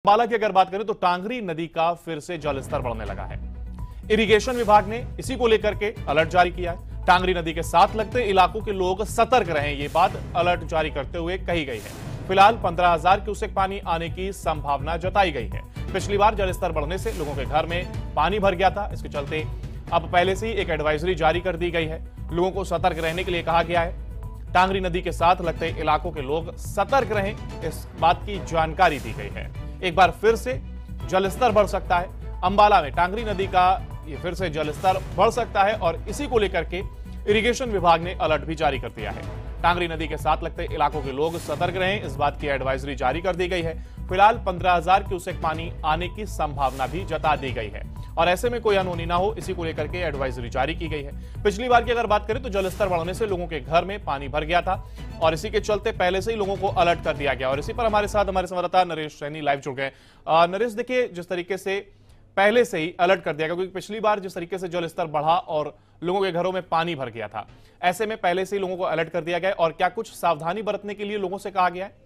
अंबाला की अगर बात करें तो टांगरी नदी का फिर से जलस्तर बढ़ने लगा है। इरिगेशन विभाग ने इसी को लेकर के अलर्ट जारी किया है। टांगरी नदी के साथ लगते इलाकों के लोग सतर्क रहें, ये बात अलर्ट जारी करते हुए कही गई है। फिलहाल 15,000 क्यूसेक पानी आने की संभावना जताई गई है। पिछली बार जलस्तर बढ़ने से लोगों के घर में पानी भर गया था। इसके चलते अब पहले से ही एक एडवाइजरी जारी कर दी गई है। लोगों को सतर्क रहने के लिए कहा गया है। टांगरी नदी के साथ लगते इलाकों के लोग सतर्क रहें, इस बात की जानकारी दी गई है। एक बार फिर से जलस्तर बढ़ सकता है। अंबाला में टांगरी नदी का ये फिर से जलस्तर बढ़ सकता है और इसी को लेकर के इरिगेशन विभाग ने अलर्ट भी जारी कर दिया है। टांगरी नदी के साथ लगते इलाकों के लोग सतर्क रहें, इस बात की एडवाइजरी जारी कर दी गई है। फिलहाल 15,000 क्यूसेक पानी आने की संभावना भी जता दी गई है और ऐसे में कोई अनहोनी ना हो, इसी को लेकर के एडवाइजरी जारी की गई है। पिछली बार की अगर बात करें तो जलस्तर बढ़ने से लोगों के घर में पानी भर गया था और इसी के चलते पहले से ही लोगों को अलर्ट कर दिया गया। और इसी पर हमारे साथ हमारे संवाददाता नरेश सैनी लाइव जुड़ गए। नरेश, देखिए, जिस तरीके से पहले से ही अलर्ट कर दिया गया, क्योंकि पिछली बार जिस तरीके से जलस्तर बढ़ा और लोगों के घरों में पानी भर गया था, ऐसे में पहले से ही लोगों को अलर्ट कर दिया गया और क्या कुछ सावधानी बरतने के लिए लोगों से कहा गया है?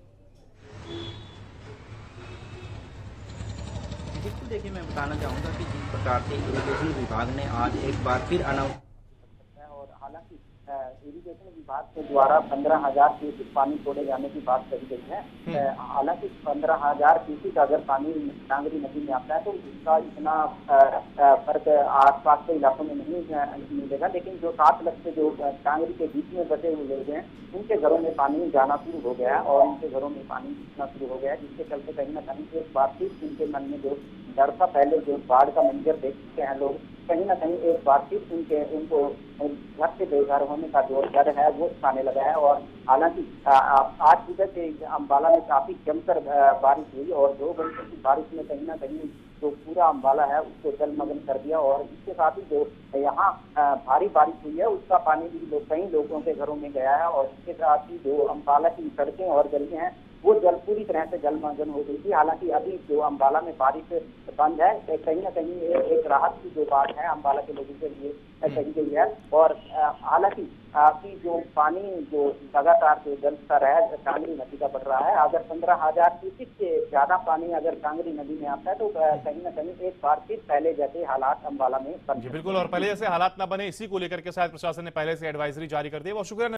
देखिए, मैं बताना चाहूंगा कि जिस प्रकार से इरिगेशन विभाग ने आज एक बार फिर अनाउंस है और हालांकि इरिगेशन विभाग के द्वारा 15,000 क्यूसेक पानी छोड़े जाने की बात कही गई है। हालांकि 15,000 क्यूसेक अगर पानी टांगरी नदी में आता है तो उसका इतना फर्क आसपास के इलाकों में नहीं मिलेगा, लेकिन जो साथ लगते जो टांगरी के बीच में बसे हुए लोग हैं उनके घरों में पानी जाना शुरू हो गया है और उनके घरों में पानी घुसना शुरू हो गया है, जिसके चलते कहीं ना कहीं एक बार फिर उनके मन में जो डर था, पहले जो बाढ़ का मंजर देख चुके हैं लोग, कहीं ना कहीं एक बार फिर उनको घर से बेघर होने का जो डर है वो आने लगा है। और हालांकि आज सुबह से अंबाला में काफी जमकर बारिश हुई और 2 घंटे की बारिश में कहीं ना कहीं जो पूरा अंबाला है उसको जलमग्न कर दिया और इसके साथ ही जो यहाँ भारी बारिश हुई है उसका पानी भी कई लोगों के घरों में गया है और इसके साथ ही जो अंबाला की सड़कें और गलियां हैं वो पूरी तरह से जलमग्न हो गई थी। हालांकि अभी जो अंबाला में बारिश बंद है, कहीं ना कहीं एक राहत की जो बात है अंबाला के लोगों के लिए कही गई है। और हालांकि जो पानी जो लगातार जो जलस्तर है टांगरी नदी का बढ़ रहा है, अगर 15,000 क्यूसेक से ज्यादा पानी अगर टांगरी नदी में आता है तो कहीं ना कहीं एक बार फिर पहले जैसे हालात अंबाला में बन। जी बिल्कुल, और पहले जैसे हालात ना बने, इसी को लेकर के शायद प्रशासन ने पहले से एडवाइजरी जारी कर दी। बहुत शुक्रिया।